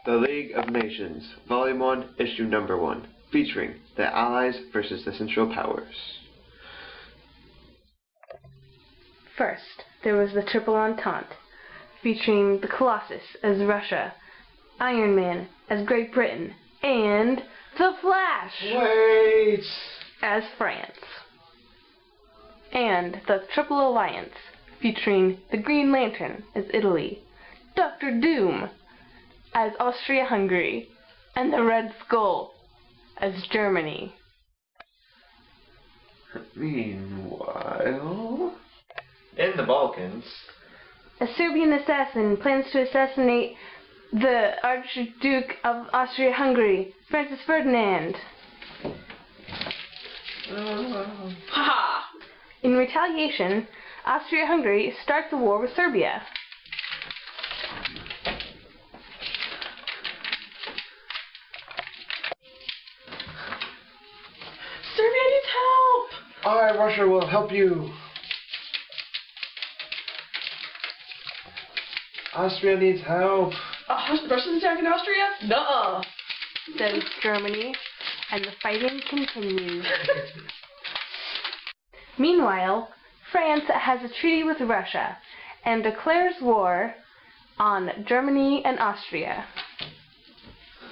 The League of Nations, Volume 1, Issue Number 1, featuring the Allies versus the Central Powers. First, there was the Triple Entente, featuring the Colossus as Russia, Iron Man as Great Britain, and the Flash Wait! as France. And the Triple Alliance, featuring the Green Lantern as Italy, Doctor Doom as Austria-Hungary, and the Red Skull as Germany. Meanwhile, in the Balkans, a Serbian assassin plans to assassinate the Archduke of Austria-Hungary, Francis Ferdinand. Haha! In retaliation, Austria-Hungary starts a war with Serbia. Serbia needs help! I, Russia, will help you. Austria needs help. Russia's attacking Austria? Nuh-uh. Says Germany, and the fighting continues. Meanwhile, France has a treaty with Russia and declares war on Germany and Austria.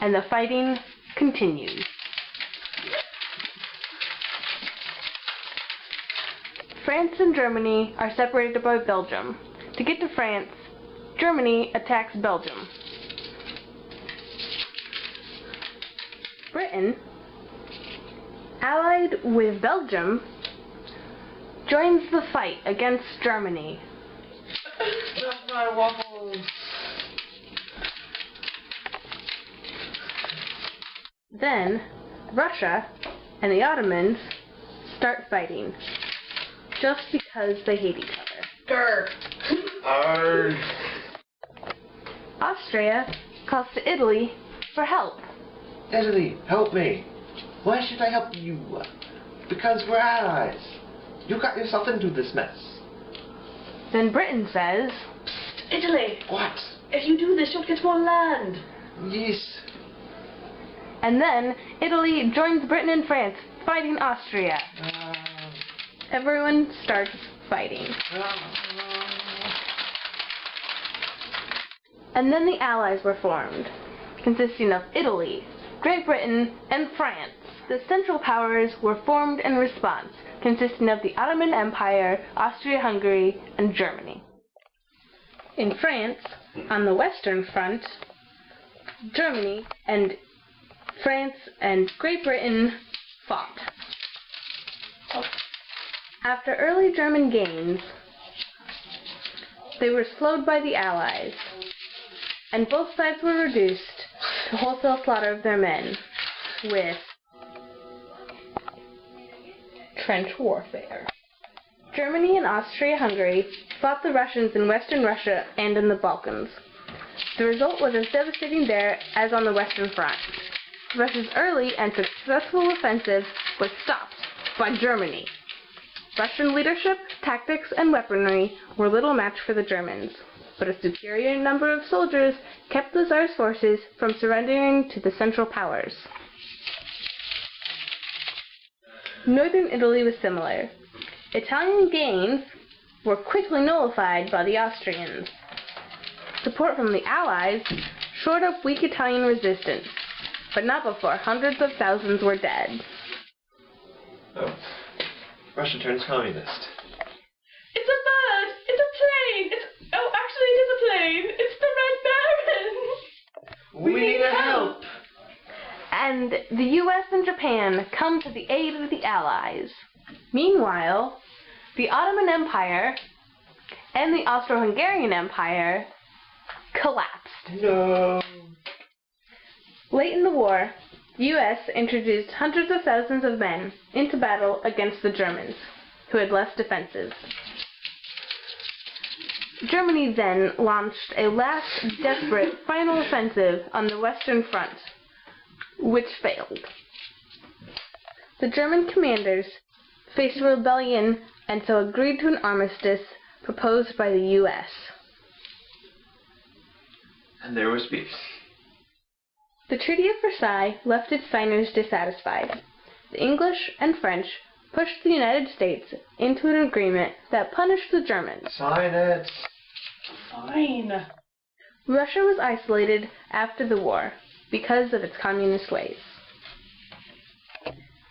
And the fighting continues. France and Germany are separated by Belgium. To get to France, Germany attacks Belgium. Britain, allied with Belgium, joins the fight against Germany. Not my waffles. Then, Russia and the Ottomans start fighting, just because they hate each other. Grr. Arr. Austria calls to Italy for help. Italy, help me. Why should I help you? Because we're allies. You got yourself into this mess. Then Britain says, Italy! What? If you do this, you'll get more land! Yes. and then Italy joins Britain and France, fighting Austria. Everyone starts fighting. And then the Allies were formed, consisting of Italy, Great Britain, and France. The Central Powers were formed in response, consisting of the Ottoman Empire, Austria-Hungary, and Germany. In France, on the Western Front, Germany and France and Great Britain fought. After early German gains, they were slowed by the Allies, and both sides were reduced to wholesale slaughter of their men with trench warfare. Germany and Austria-Hungary fought the Russians in Western Russia and in the Balkans. The result was as devastating there as on the Western Front. Russia's early and successful offensive was stopped by Germany. Russian leadership, tactics, and weaponry were little match for the Germans, but a superior number of soldiers kept the Tsar's forces from surrendering to the Central Powers. Northern Italy was similar. Italian gains were quickly nullified by the Austrians. Support from the Allies shored up weak Italian resistance, but not before hundreds of thousands were dead. Oh. Russia turns communist. It's a bird! It's a plane! Oh, actually it is a plane! It's the Red Baron! We need help! And the US and Japan come to the aid of the Allies. Meanwhile, the Ottoman Empire and the Austro-Hungarian Empire collapsed. No. Late in the war, the US introduced hundreds of thousands of men into battle against the Germans, who had less defenses. Germany then launched a last desperate final offensive on the Western Front, which failed. The German commanders faced a rebellion and so agreed to an armistice proposed by the US. And there was peace. The Treaty of Versailles left its signers dissatisfied. The English and French pushed the United States into an agreement that punished the Germans. Sign it. Fine. Russia was isolated after the war because of its communist ways.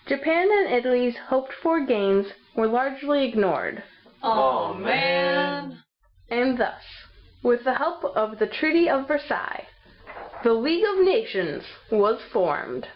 Japan and Italy's hoped-for gains were largely ignored, Oh, man. and thus, with the help of the Treaty of Versailles, the League of Nations was formed.